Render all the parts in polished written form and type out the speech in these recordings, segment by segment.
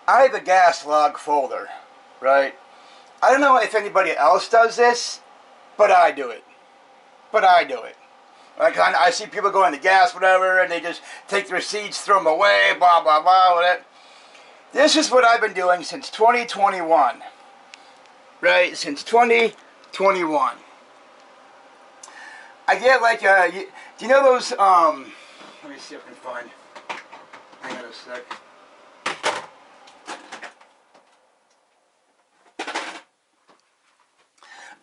I have a gas log folder, right? I don't know if anybody else does this, but I do it. But I do it. Like I see people go into gas, whatever, and they just take the receipts, throw them away, blah, blah, blah, whatever. This is what I've been doing since 2021. Right? Since 2021. I get like, do you know those, let me see if I can find, hang on a sec.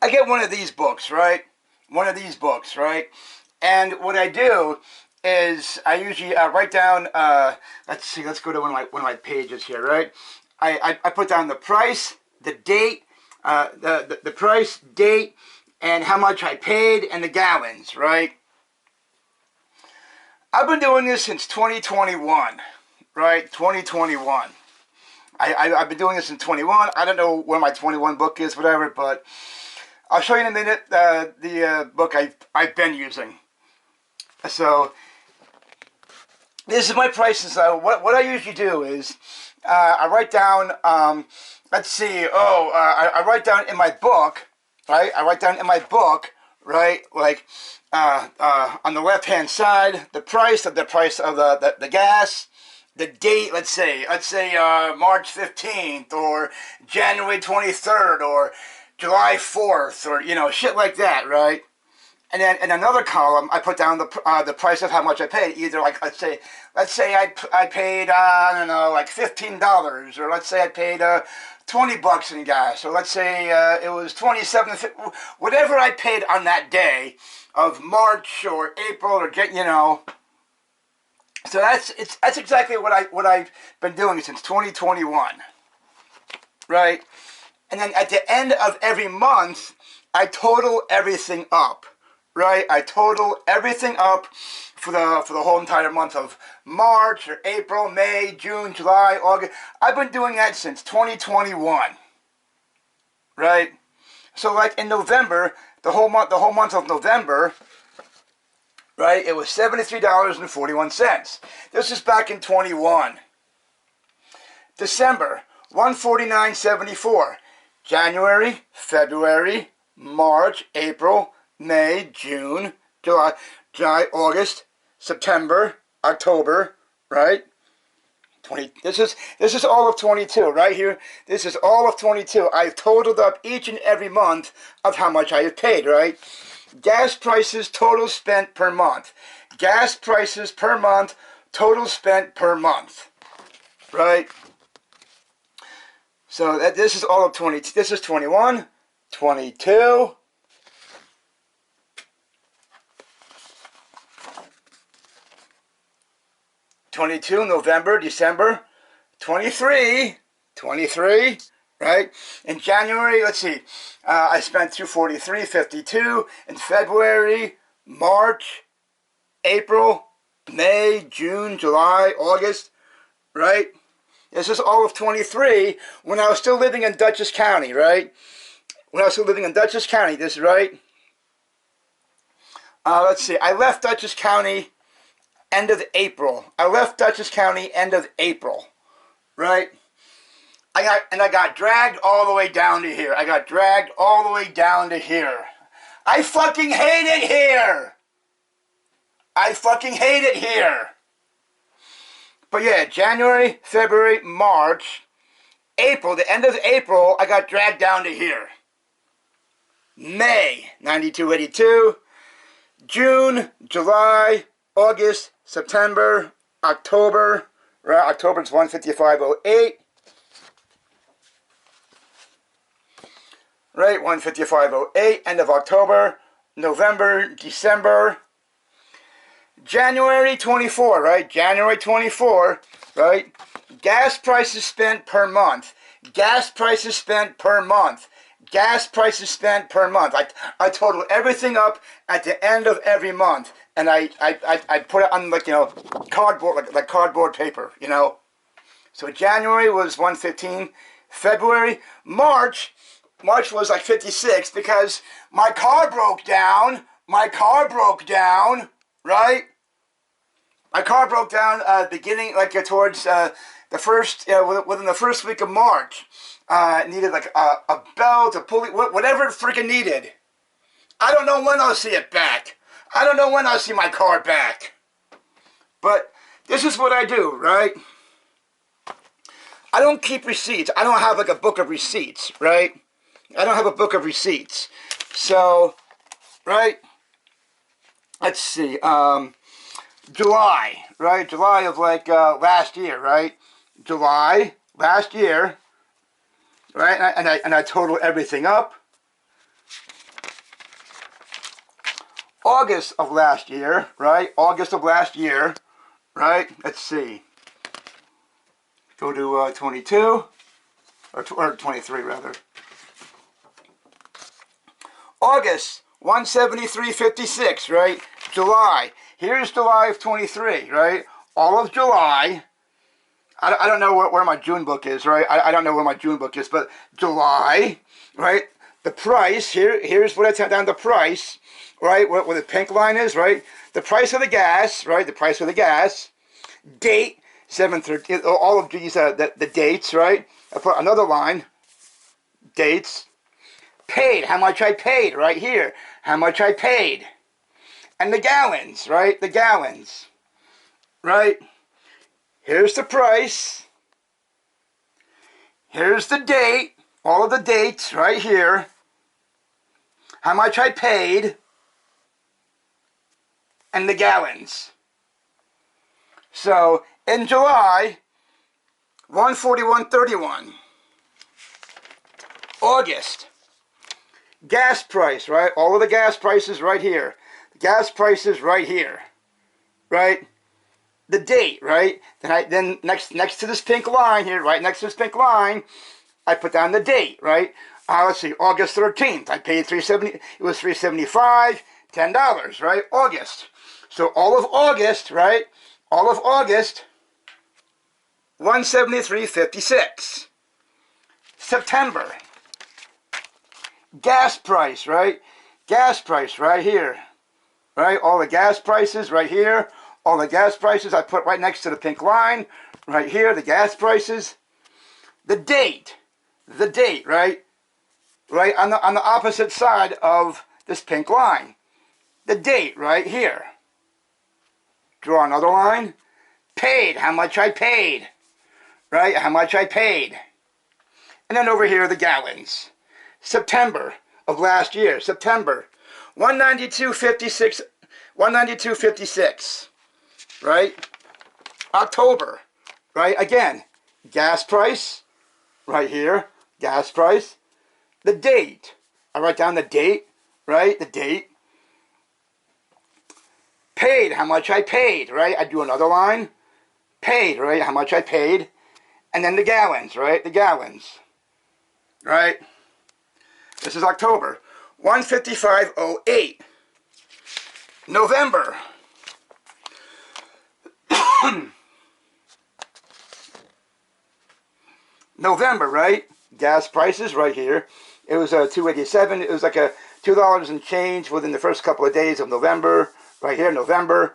I get one of these books, right? One of these books, right? And what I do is I usually write down, let's see, let's go to one of my pages here, right? I put down the price, the date, the price, date, and how much I paid, and the gallons, right? I've been doing this since 2021, right? 2021. I've been doing this in 21. I don't know where my 21 book is, whatever, but I'll show you in a minute the book I've been using. So this is my prices. What I usually do is I write down. Let's see. I write down in my book, right? I write down in my book, right? Like on the left hand side, the price of the gas. The date, let's say March 15th or January 23rd or July 4th or, you know, shit like that, right? And then in another column, I put down the price of how much I paid. Either like, let's say I paid, I don't know, like $15, or let's say I paid $20 in gas, or let's say it was $27, whatever I paid on that day of March or April or, you know. So that's exactly what I've been doing since 2021, right? And then at the end of every month, I total everything up, right? I total everything up for the whole entire month of March or April, May, June, July, August. I've been doing that since 2021, right? So like in November, the whole month of November, right, it was $73.41. This is back in 21. December, $149.74. January, February, March, April, May, June, July, August, September, October, right? This is all of 22, right here. This is all of 22. I've totaled up each and every month of how much I have paid, right? Gas prices, total spent per month. Gas prices per month, total spent per month. Right? So this is all of 20. This is 21, 22. November, December, 23, right? In January, let's see, I spent $243.52. In February, March, April, May, June, July, August, right? This is all of 23 when I was still living in Dutchess County, right? When I was still living in Dutchess County, this is right. Let's see, I left Dutchess County end of April. I left Dutchess County end of April, right? I got dragged all the way down to here. I got dragged all the way down to here. I fucking hate it here. I fucking hate it here. But yeah, January, February, March, April, the end of April, I got dragged down to here. May, 92.82. June, July, August, September, October, right? October's 155.08. Right, 155.08, end of October, November, December, January 24, right? January 24, right? Gas prices spent per month. Gas prices spent per month. Gas prices spent per month. I total everything up at the end of every month, and I put it on, like, you know, cardboard, like cardboard paper, you know. So January was 115. February, March was like 56 because my car broke down. My car broke down, right? My car broke down beginning, like towards the first, within the first week of March. Needed like a belt, a pulley, whatever it freaking needed. I don't know when I'll see it back. I don't know when I'll see my car back. But this is what I do, right? I don't keep receipts. I don't have like a book of receipts, right? I don't have a book of receipts. So, right? Let's see. July, right? July of like last year, right? July last year, right? And I total everything up. August of last year, right? August of last year, right? Let's see. Go to 22, or 23 rather. August, 173.56, right? July. Here's July of 23, right? All of July. I don't know where my June book is, right? I don't know where my June book is, but July, right? The price, here's what I turned down the price, right? Where the pink line is, right? The price of the gas, right? The price of the gas. Date, 7/13, all of these, the dates, right? I put another line, dates. Paid, how much I paid, right here. How much I paid. And the gallons, right? The gallons, right? Here's the price. Here's the date. All of the dates right here. How much I paid. And the gallons. So, in July, 141.31. August. Gas price, right? All of the gas prices right here. Gas prices right here. Right? The date, right? Then next to this pink line here, right next to this pink line, I put down the date, right? Let's see, August 13th. I paid $370. It was $375, $10, right? August. So all of August, right? All of August, 173.56. September. Gas price, right? Gas price right here. Right? All the gas prices right here. All the gas prices I put right next to the pink line. Right here, the gas prices. The date. The date, right? Right on the opposite side of this pink line. The date right here. Draw another line. Paid. How much I paid. Right? How much I paid. And then over here, the gallons. September of last year. September. 192.56. 192.56. Right? October. Right? Again, gas price. Right here. Gas price. The date. I write down the date. Right? The date. Paid. How much I paid. Right? I do another line. Paid. Right? How much I paid. And then the gallons. Right? The gallons. Right? This is October. 155.08. November. November, right? Gas prices right here. It was $2.87. It was like a $2 and change within the first couple of days of November. Right here, November.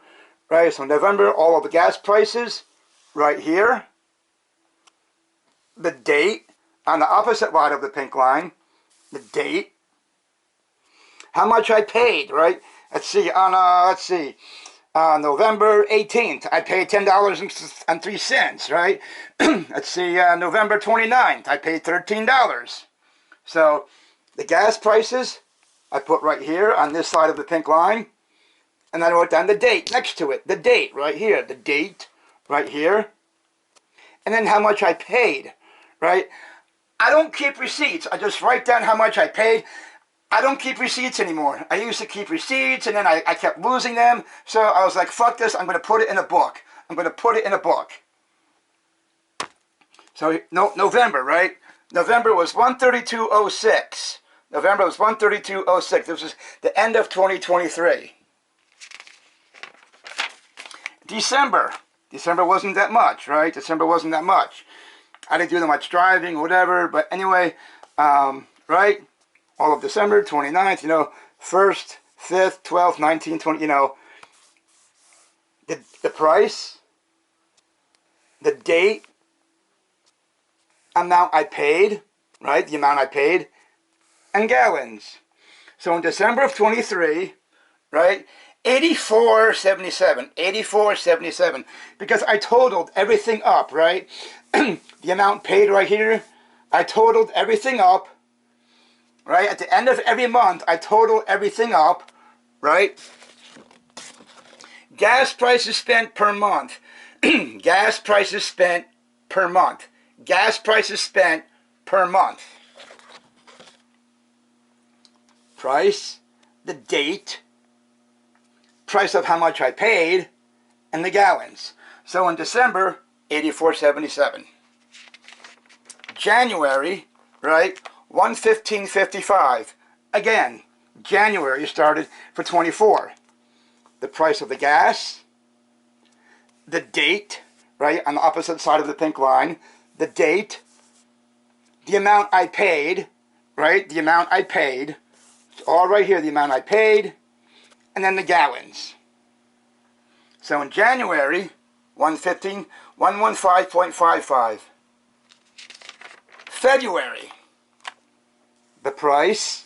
Right, so November, all of the gas prices right here. The date on the opposite line of the pink line. The date. How much I paid, right? Let's see, on November 18th, I paid $10.03, right? Let's see, November 29th, I paid $13. So, the gas prices, I put right here on this side of the pink line, and then I wrote down the date next to it, the date right here, the date right here, and then how much I paid, right? I don't keep receipts, I just write down how much I paid. I don't keep receipts anymore. I used to keep receipts, and then I kept losing them. So I was like, fuck this, I'm going to put it in a book. I'm going to put it in a book. So, November, right? November was 132.06. November was 132.06. This was the end of 2023. December. December wasn't that much, right? December wasn't that much. I didn't do that much driving or whatever, but anyway, right? All of December, 29th, 1st, 5th, 12th, 19th, 20, the price, the date, amount I paid, right? The amount I paid, and gallons. So in December of 23, right? 84.77, 84.77, because I totaled everything up, right? The amount paid right here, I totaled everything up, right? At the end of every month, I total everything up, right? Gas prices spent per month. Gas prices spent per month. Gas prices spent per month. Price, the date, price of how much I paid, and the gallons. So in December, 84.77. January, right, 115.55. Again, January started for 24. The price of the gas, the date, right, on the opposite side of the pink line, the date, the amount I paid, right, the amount I paid, it's all right here, the amount I paid, and then the gallons. So in January, 115.55. February, the price,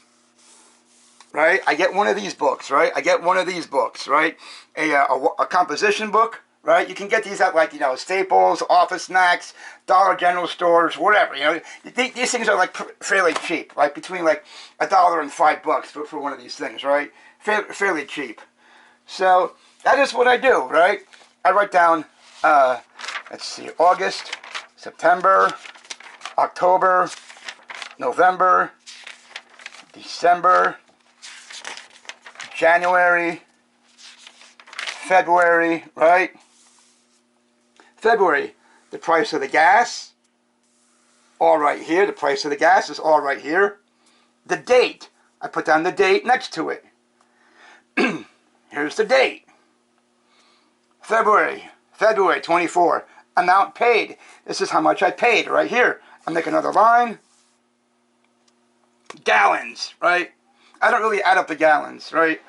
right? I get one of these books, right? I get one of these books, right? A composition book, right? You can get these at, like, you know, Staples, Office Snacks, Dollar General stores, whatever. You know, these things are like fairly cheap, like between like $1 and $5 for one of these things, right? Fairly cheap. So that is what I do, right? I write down, let's see, August, September, October, November, December, January, February, right? February, the price of the gas, all right here. The price of the gas is all right here. The date, I put down the date next to it. Here's the date. February 24. Amount paid. This is how much I paid right here. I make another line. Gallons, right? I don't really add up the gallons, right?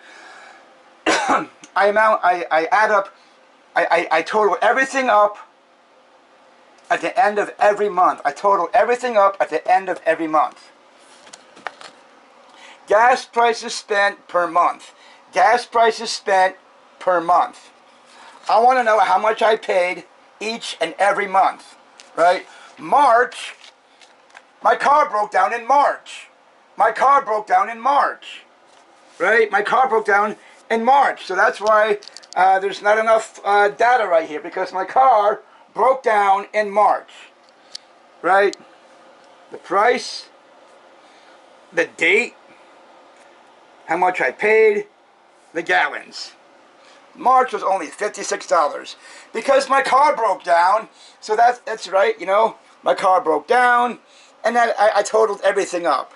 I add up, I total everything up at the end of every month. I total everything up at the end of every month. Gas prices spent per month. Gas prices spent per month. I want to know how much I paid each and every month, right? March, my car broke down in March. My car broke down in March, right? My car broke down in March. So that's why there's not enough data right here, because my car broke down in March, right? The price, the date, how much I paid, the gallons. March was only $56 because my car broke down. So that's right, you know, my car broke down, and then I totaled everything up.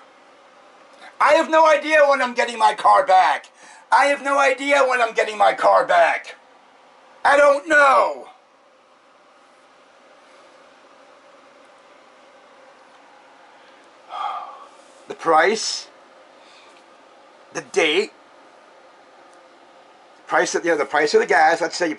I have no idea when I'm getting my car back. I have no idea when I'm getting my car back. I don't know. The price, the date, price of, you know, the price of the gas. Let's say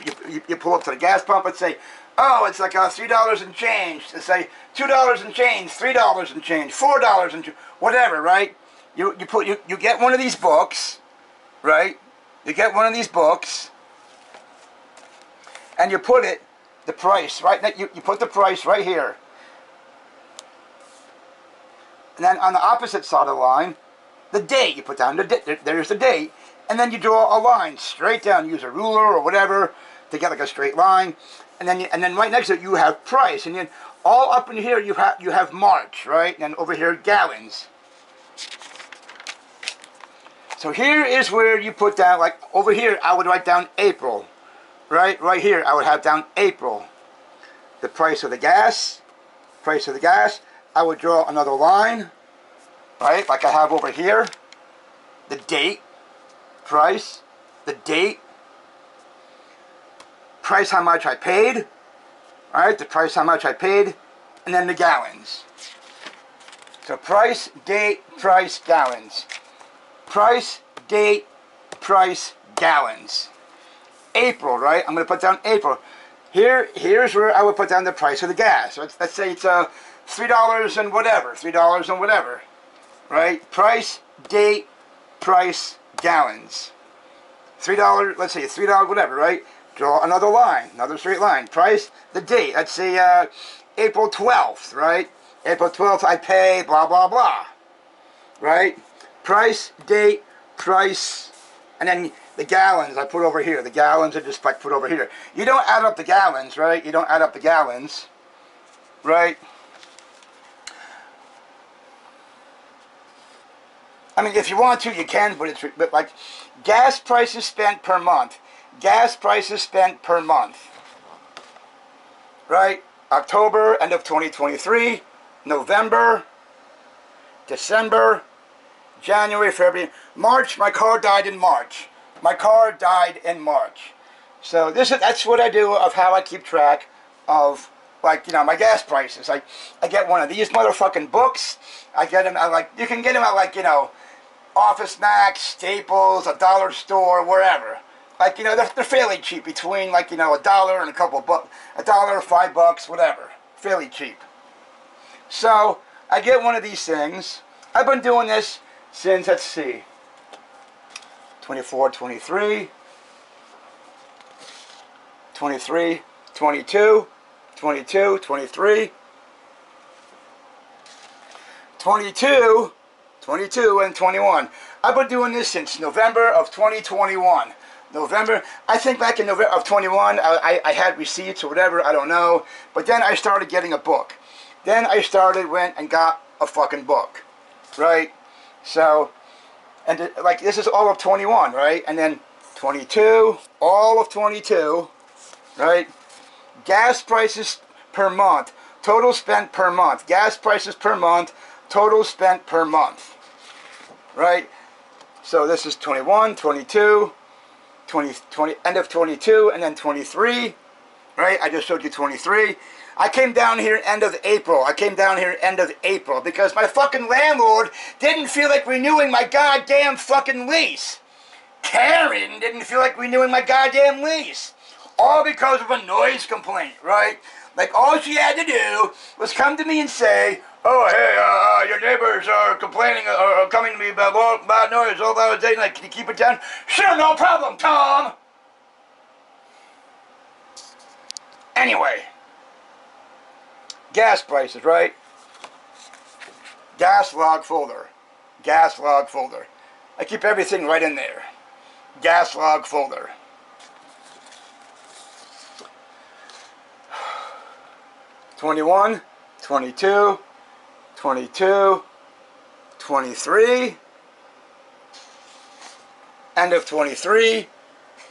you pull up to the gas pump and say, oh, it's like $3 and change. Let's say $2 and change, $3 and change, $4 and whatever, right? You get one of these books, right? You get one of these books, and you put it, the price, right? You put the price right here. And then on the opposite side of the line, the date. You put down the date. There's the date. And then you draw a line straight down. Use a ruler or whatever to get like a straight line. And then right next to it you have price. And then all up in here you have March, right? And over here gallons. So here is where you put down, like over here I would write down April. Right here I would have down April. The price of the gas. Price of the gas. I would draw another line, right, like I have over here. The date, price, the date, price how much I paid, right, the price how much I paid, and then the gallons. So price, date, price, gallons. Price, date, price, gallons. April, right? I'm going to put down April. Here's where I would put down the price of the gas. Let's say it's $3 and whatever, $3 and whatever, right? Price, date, price, gallons. $3, let's say it's $3, whatever, right? Draw another line, another straight line. Price, the date. Let's say April 12th, right? April 12th, I pay blah, blah, blah, right? Price, date, price, and then the gallons I put over here. The gallons are just like put over here. You don't add up the gallons, right? You don't add up the gallons, right? I mean, if you want to, you can, but like gas prices spent per month. Gas prices spent per month, right? October, end of 2023, November, December, January, February, March. My car died in March. My car died in March. So that's what I do of how I keep track of, like, you know, my gas prices. I get one of these motherfucking books. I get them at, like, you can get them at, like, you know, Office Max, Staples, a dollar store, wherever. Like, you know, they're fairly cheap, between, like, you know, $1 and a couple bucks, $1, $5, whatever. Fairly cheap. So I get one of these things. I've been doing this since, let's see, 24, 23, 23, 22, 22, 23, 22, 22, and 21. I've been doing this since November of 2021. November, I think back in November of 21, I had receipts or whatever, I don't know. But then I started getting a book. Then I went and got a fucking book, right? So, and like, this is all of 21, right? And then 22, all of 22, right? Gas prices per month, total spent per month. Gas prices per month, total spent per month, right? So this is 21, 22, 20, end of 22, and then 23, right? I just showed you 23. I came down here end of April. Because my fucking landlord didn't feel like renewing my goddamn fucking lease. Karen didn't feel like renewing my goddamn lease. All because of a noise complaint, right? Like, all she had to do was come to me and say, oh, hey, your neighbors are complaining, or coming to me about loud noise all hours of the day. Like, can you keep it down? Sure, no problem, Tom. Anyway, gas prices, right? Gas log folder. Gas log folder. I keep everything right in there. Gas log folder. $21, $22, $22, $23, end of $23,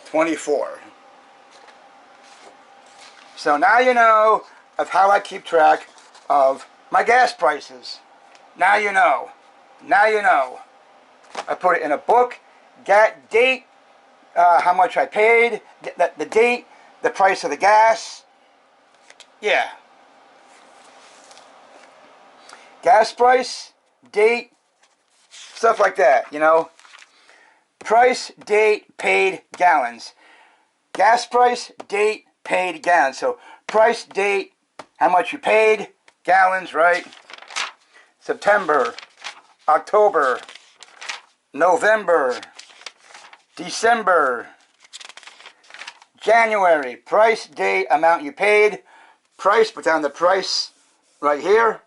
$24. So now you know of how I keep track of my gas prices. Now you know. Now you know. I put it in a book, date, how much I paid, the date, the price of the gas. Yeah. Gas price, date, stuff like that, you know. Price, date, paid, gallons. Gas price, date, paid, gallons. So price, date, how much you paid, gallons, right? September, October, November, December, January. Price, date, amount you paid. Price, put down the price right here.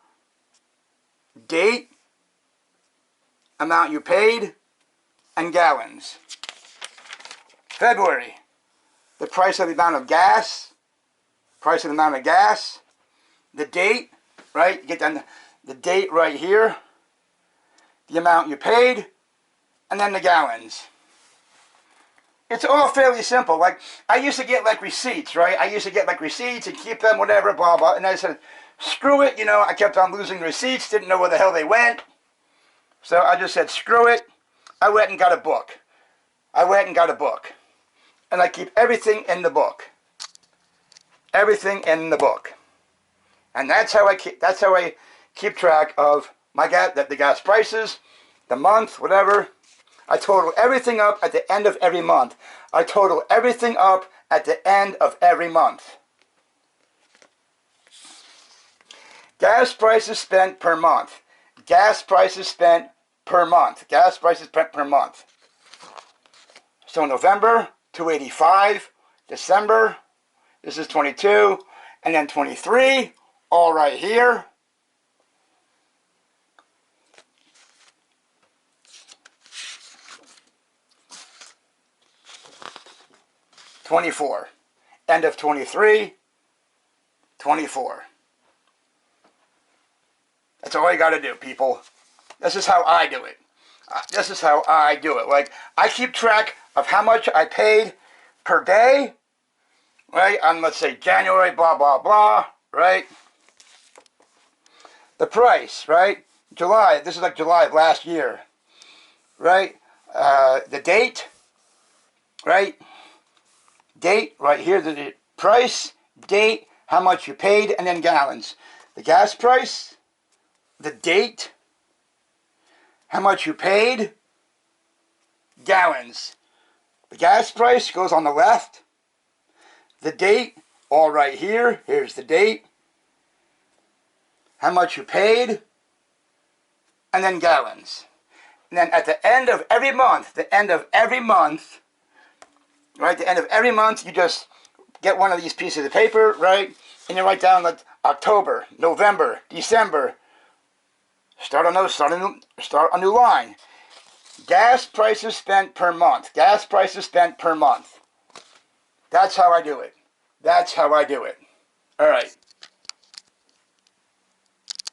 Date, amount you paid, and gallons. February, the price of the amount of gas, the date, right? You get down the date right here, the amount you paid, and then the gallons. It's all fairly simple. Like, I used to get, like, receipts, right? I used to get, like, receipts and keep them, whatever, blah, blah. And I said, screw it, you know. I kept on losing receipts, didn't know where the hell they went. So I just said, screw it. I went and got a book. And I keep everything in the book. Everything in the book. And that's how I keep track of my the gas prices, the month, whatever. I total everything up at the end of every month. I total everything up at the end of every month. Gas prices spent per month. Gas prices spent per month. Gas prices spent per month. So November, 285. December, this is 22. And then 23, all right here. $24. End of 23, $24. That's all you got to do, people. This is how I do it. This is how I do it. Like, I keep track of how much I paid per day, right? On, let's say, January, blah, blah, blah, right? The price, right? July, this is like July of last year, right? The date, right? Date, right here, the price, date, how much you paid, and then gallons. The gas price, the date, how much you paid, gallons. The gas price goes on the left. The date, all right here. Here's the date. How much you paid, and then gallons. And then at the end of every month, right, the end of every month, you just get one of these pieces of paper, right, and you write down like October, November, December. Start a new line. Gas prices spent per month. Gas prices spent per month. That's how I do it. That's how I do it. All right.